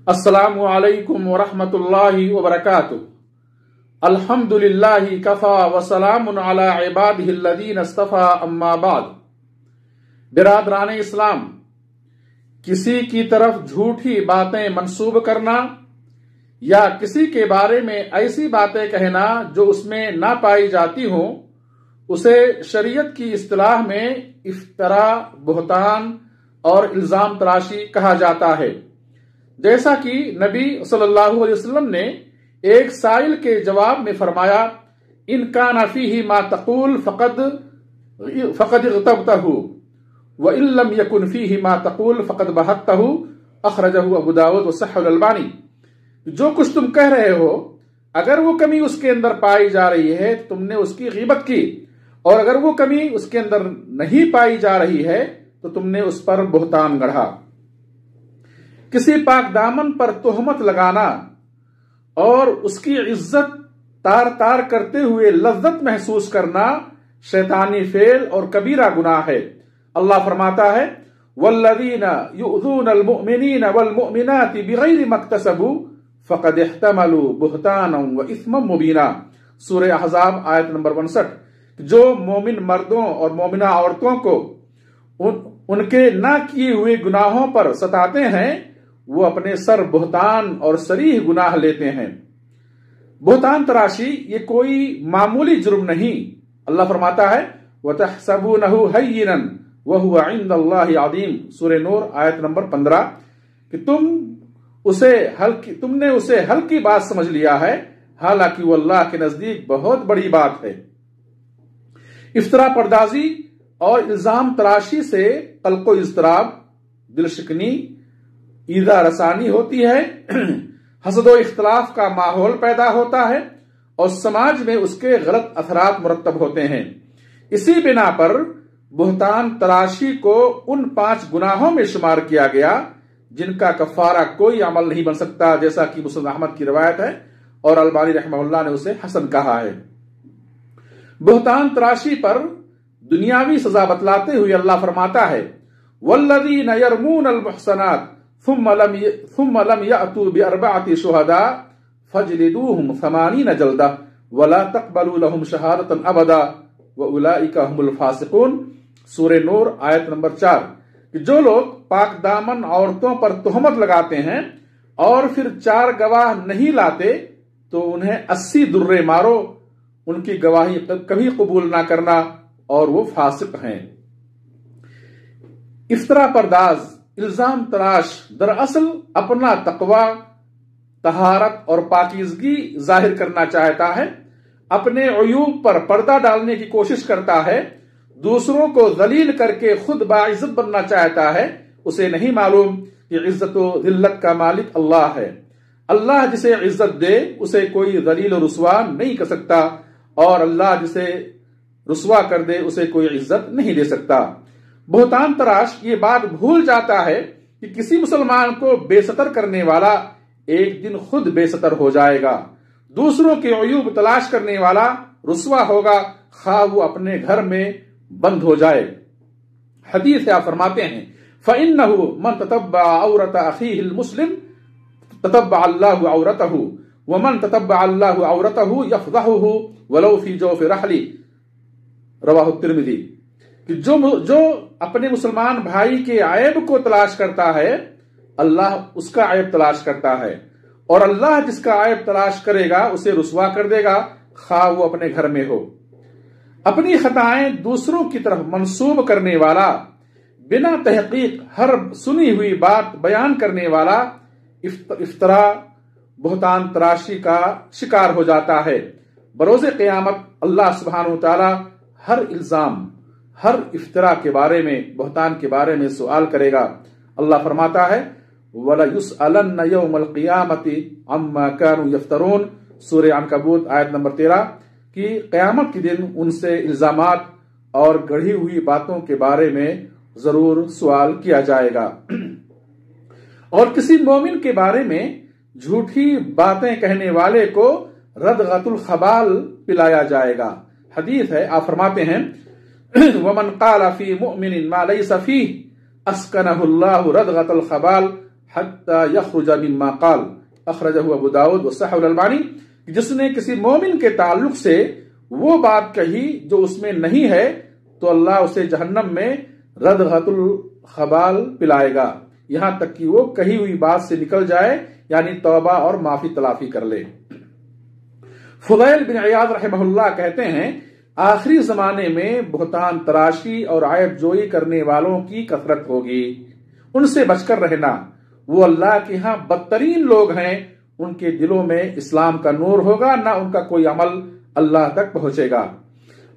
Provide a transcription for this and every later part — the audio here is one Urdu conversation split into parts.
السلام علیکم ورحمۃ اللہ وبرکاتہ۔ الحمدللہ کفا وسلام علی عبادہ الذین اصطفی اما بعد۔ برادران اسلام، کسی کی طرف جھوٹی باتیں منسوب کرنا یا کسی کے بارے میں ایسی باتیں کہنا جو اس میں نہ پائی جاتی ہوں، اسے شریعت کی اصطلاح میں افترا، بہتان اور الزام تراشی کہا جاتا ہے۔ جیسا کہ نبی صلی اللہ علیہ وسلم نے ایک سائل کے جواب میں فرمایا، ان کان فیہ ما تقول فقد اغتبتہ وان لم یکن فیہ ما تقول فقد بہتہ، اخرجہ ابو داود وصححہ الالبانی۔ جو کچھ تم کہہ رہے ہو، اگر وہ کمی اس کے اندر پائی جا رہی ہے تو تم نے اس کی غیبت کی، اور اگر وہ کمی اس کے اندر نہیں پائی جا رہی ہے تو تم نے اس پر بہتان گڑھا۔ کسی پاک دامن پر تہمت لگانا اور اس کی عزت تار تار کرتے ہوئے لذت محسوس کرنا شیطانی فعل اور کبیرہ گناہ ہے۔ اللہ فرماتا ہے، والذین یؤذون المؤمنین والمؤمنات بغیر ما اکتسبوا فقد احتملوا بہتانا واثما مبینا۔ سورہ احزاب آیت نمبر 59۔ جو مومن مردوں اور مومنہ عورتوں کو ان کے نہ کیے ہوئے گناہوں پر ستاتے ہیں، وہ اپنے سر بہتان اور صریح گناہ لیتے ہیں۔ بہتان تراشی یہ کوئی معمولی جرم نہیں۔ اللہ فرماتا ہے، وَتَحْسَبُونَهُ هَيِّنًا وَهُوَ عِندَ اللَّهِ عَظِيمٌ۔ سورہ نور آیت نمبر 15، کہ تم نے اسے ہلکی بات سمجھ لیا ہے، حالانکہ وہ اللہ کے نزدیک بہت بڑی بات ہے۔ افطرا پردازی اور الزام تراشی سے قلق و اضطراب، دل شکنی، ایذا رسانی ہوتی ہے، حسد و اختلاف کا ماحول پیدا ہوتا ہے اور سماج میں اس کے غلط اثرات مرتب ہوتے ہیں۔ اسی بنا پر بہتان تراشی کو ان 5 گناہوں میں شمار کیا گیا جن کا کفارہ کوئی عمل نہیں بن سکتا، جیسا کہ مسند احمد کی روایت ہے اور البانی رحمہ اللہ نے اسے حسن کہا ہے۔ بہتان تراشی پر دنیاوی سزا بتلاتے ہوئے اللہ فرماتا ہے، والذین یرمون المحصنات ثم لم يأتوا بأربعة شهداء فاجلدوهم 80 جلدة ولا تقبلوا لهم شهادة أبدا وأولئك هم الفاسقون۔ سورہ نور آیت نمبر 4، کہ جو لوگ پاک دامن عورتوں پر تہمت لگاتے ہیں اور پھر 4 گواہ نہیں لاتے تو انہیں 80 درے مارو، ان کی گواہی کبھی قبول نہ کرنا، اور وہ فاسق ہیں۔ افطرا پرداز، الزام تراش دراصل اپنا تقوی، طہارت اور پاکیزگی ظاہر کرنا چاہتا ہے، اپنے عیوب پر پردہ ڈالنے کی کوشش کرتا ہے، دوسروں کو ذلیل کر کے خود باعزت بننا چاہتا ہے۔ اسے نہیں معلوم کہ عزت و ذلت کا مالک اللہ ہے۔ اللہ جسے عزت دے اسے کوئی ذلیل و رسوا نہیں کر سکتا، اور اللہ جسے رسوا کر دے اسے کوئی عزت نہیں دے سکتا۔ بہتان تراش یہ بات بھول جاتا ہے کہ کسی مسلمان کو بے ستر کرنے والا ایک دن خود بے ستر ہو جائے گا، دوسروں کے عیوب تلاش کرنے والا رسوا ہوگا، خواہ وہ اپنے گھر میں بند ہو جائے۔ حدیث آپ فرماتے ہیں، فَإِنَّهُ مَن تَتَبَّعَ عَوْرَةَ أَخِيهِ الْمُسْلِمِ تَتَبَّعَ اللَّهُ عَوْرَتَهُ وَمَن تَتَبَّعَ اللَّهُ عَوْرَتَهُ يَفْضَحُهُ وَلَوْ فِي جَوْفِ رَحْلِهِ۔ رواہ الترمذی۔ کہ جو اپنے مسلمان بھائی کے عیب کو تلاش کرتا ہے، اللہ اس کا عیب تلاش کرتا ہے، اور اللہ جس کا عیب تلاش کرے گا اسے رسوا کر دے گا، خواہ وہ اپنے گھر میں ہو۔ اپنی خطائیں دوسروں کی طرف منسوب کرنے والا، بنا تحقیق ہر سنی ہوئی بات بیان کرنے والا افطرا، بہتان تراشی کا شکار ہو جاتا ہے۔ بروز قیامت اللہ سبحانہ وتعالی ہر الزام، ہر افطرا کے بارے میں، بہتان کے بارے میں سوال کرے گا۔ اللہ فرماتا ہے، وَلَيُسْأَلَنَّ يَوْمَ الْقِيَامَةِ عَمَّا كَانُوا يَفْتَرُونَ۔ سورہ عنکبوت آیت نمبر 13، کہ قیامت کے دن ان سے الزامات اور گڑھی ہوئی باتوں کے بارے میں ضرور سوال کیا جائے گا۔ اور کسی مومن کے بارے میں جھوٹی باتیں کہنے والے کو ردغۃ الخبال پلایا جائے گا۔ حدیث ہے، آپ فرماتے ہیں، وَمَنْ قَالَ فِي مُؤْمِنٍ مَا لَيْسَ فِيهِ اسکنہ اللہ ردغۃ الخبال حتى يخرج مما قال اخرجه ابو داود وصححه الالبانی، جس نے کسی مومن کے تعلق سے وہ بات کہی جو اس میں نہیں ہے تو اللہ اسے جہنم میں ردغۃ الخبال پلائے گا، یہاں تک کہ وہ کہی ہوئی بات سے نکل جائے، یعنی توبہ اور معافی تلافی کر لے۔ فضیل بن عیاض رحمہ اللہ کہتے ہیں آخری زمانے میں بہتان تراشی اور عیب جوئی کرنے والوں کی کثرت ہوگی، ان سے بچ کر رہنا، وہ اللہ کے ہاں بدترین لوگ ہیں، ان کے دلوں میں اسلام کا نور ہوگا، نہ ان کا کوئی عمل اللہ تک پہنچے گا۔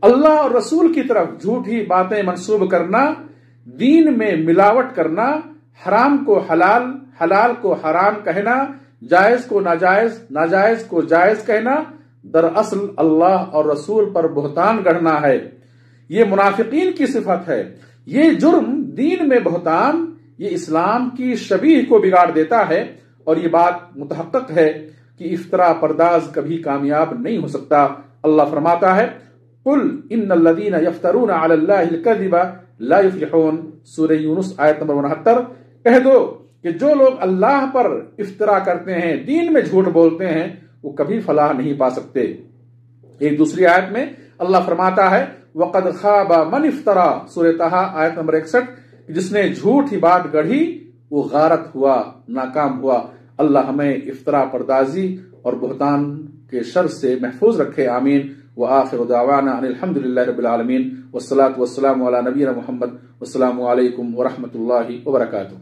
اللہ اور رسول کی طرف جھوٹی باتیں منسوب کرنا، دین میں ملاوٹ کرنا، حرام کو حلال، حلال کو حرام کہنا، جائز کو ناجائز، ناجائز کو جائز کہنا، دراصل اللہ اور رسول پر بہتان گڑھنا ہے۔ یہ منافقین کی صفت ہے۔ یہ جرم دین میں بہتان، یہ اسلام کی شبیہ کو بگاڑ دیتا ہے، اور یہ بات متحقق ہے کہ افطرا پرداز کبھی کامیاب نہیں ہو سکتا۔ اللہ فرماتا ہے قل ان الذین یفترون علی اللہ الکذب لا یفلحون، سورہ یونس آیت نمبر 69۔ کہہ دو کہ جو لوگ اللہ پر افطرا کرتے ہیں، دین میں جھوٹ بولتے ہیں، وہ کبھی فلاح نہیں پا سکتے۔ ایک دوسری آیت میں اللہ فرماتا ہے وقد خاب من افترا، سورہ طٰہٰ آیت نمبر 61، جس نے جھوٹ ہی بات گڑھی وہ غارت ہوا، ناکام ہوا۔ اللہ ہمیں افطرا پردازی اور بہتان کے شر سے محفوظ رکھے، آمین۔ وآخر دعوانا ان الحمد للہ رب العالمین، والصلاة والسلام علی نبینا محمد، والسلام علیکم ورحمۃ اللہ وبرکاتہ۔